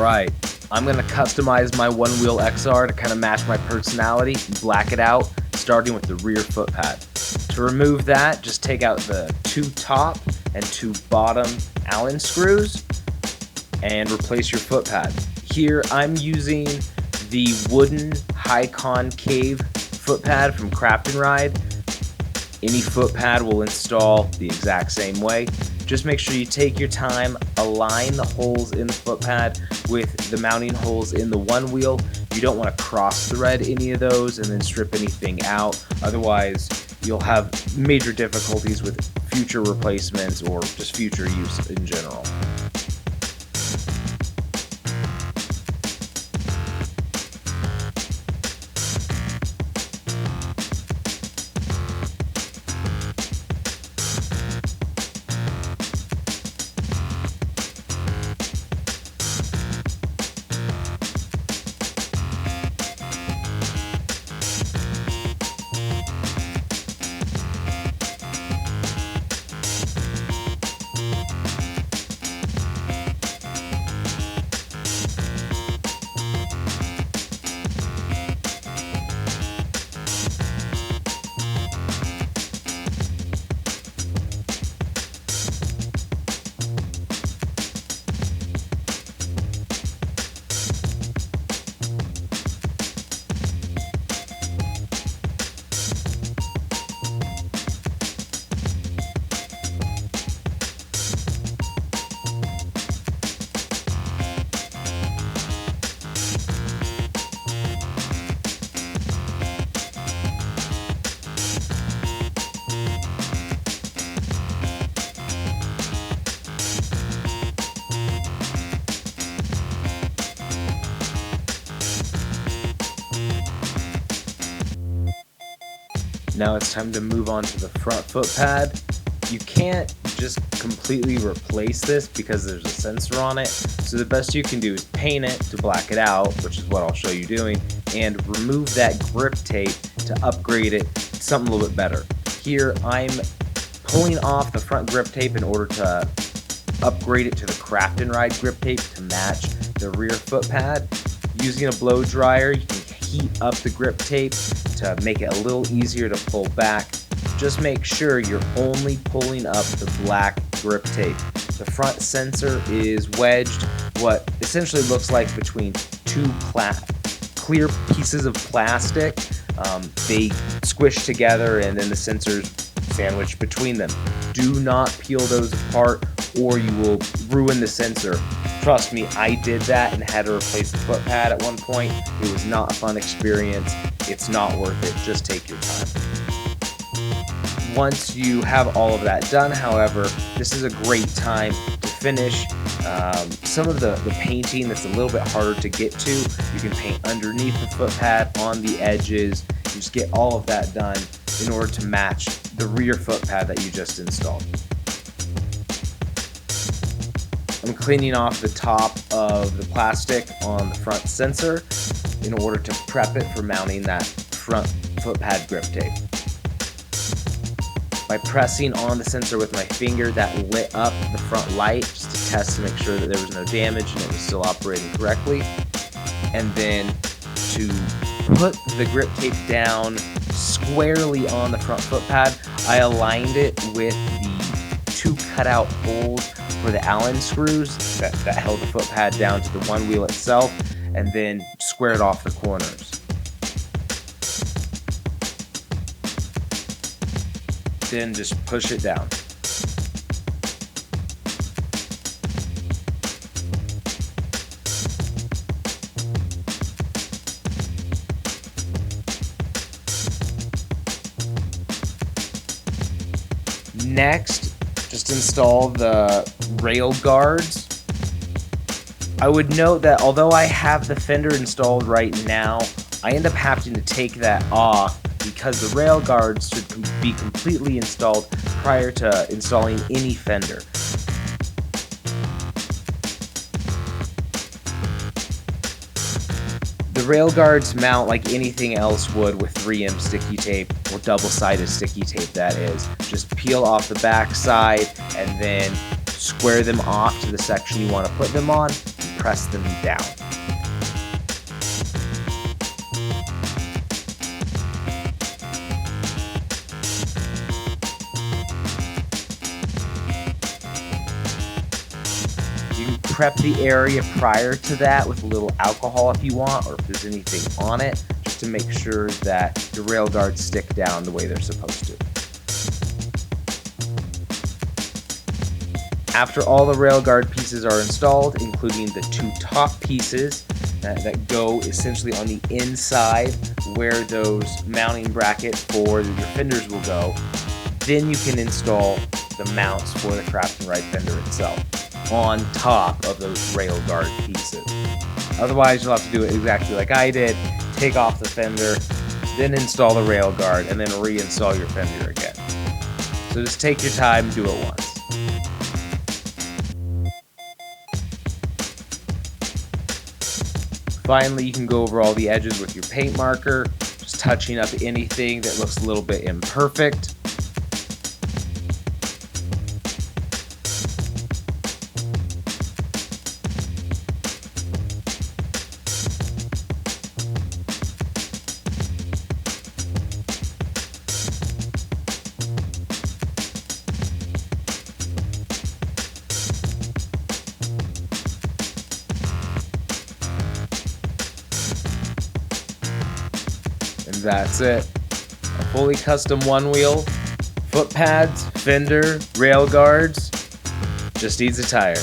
Alright, I'm going to customize my OneWheel XR to kind of match my personality and black it out, starting with the rear footpad. To remove that, just take out the 2 top and 2 bottom Allen screws and replace your footpad. Here I'm using the wooden high concave footpad from Craft&Ride. Any footpad will install the exact same way. Just make sure you take your time, align the holes in the footpad with the mounting holes in the OneWheel. You don't want to cross thread any of those and then strip anything out. Otherwise, you'll have major difficulties with future replacements or just future use in general. Now it's time to move on to the front footpad. You can't just completely replace this because there's a sensor on it, so the best you can do is paint it to black it out, which is what I'll show you doing, and remove that grip tape to upgrade it to something a little bit better. Here I'm pulling off the front grip tape in order to upgrade it to the Craft&Ride grip tape to match the rear footpad. Using a blow dryer, you can heat up the grip tape to make it a little easier to pull back. Just make sure you're only pulling up the black grip tape. The front sensor is wedged what essentially looks like between 2 clear pieces of plastic. They squish together and then the sensor's sandwiched between them. Do not peel those apart or you will ruin the sensor. Trust me, I did that and had to replace the footpad at one point. It was not a fun experience. It's not worth it. Just take your time. Once you have all of that done, however, this is a great time to finish some of the painting that's a little bit harder to get to. You can paint underneath the footpad, on the edges, just get all of that done in order to match the rear footpad that you just installed. I'm cleaning off the top of the plastic on the front sensor in order to prep it for mounting that front footpad grip tape. By pressing on the sensor with my finger, that lit up the front light just to test to make sure that there was no damage and it was still operating correctly. And then to put the grip tape down squarely on the front footpad, I aligned it with the 2 cutout holes for the Allen screws that held the footpad down to the OneWheel itself, and then squared off the corners. Then just push it down. Next, just install the rail guards. I would note that although I have the Fender installed right now, I end up having to take that off because the rail guards should be completely installed prior to installing any Fender. The rail guards mount like anything else would with 3M sticky tape, or double-sided sticky tape that is. Just peel off the back side and then square them off to the section you want to put them on, and press them down. You can prep the area prior to that with a little alcohol if you want, or if there's anything on it, just to make sure that the rail guards stick down the way they're supposed to. After all the railguard pieces are installed, including the two top pieces that go essentially on the inside where those mounting brackets for your fenders will go, then you can install the mounts for the Craft&Ride fender itself on top of those railguard pieces. Otherwise, you'll have to do it exactly like I did, take off the fender, then install the railguard, and then reinstall your fender again. So just take your time, do it once. Finally, you can go over all the edges with your paint marker, just touching up anything that looks a little bit imperfect. And that's it. A fully custom one wheel, foot pads, fender, rail guards, just needs a tire.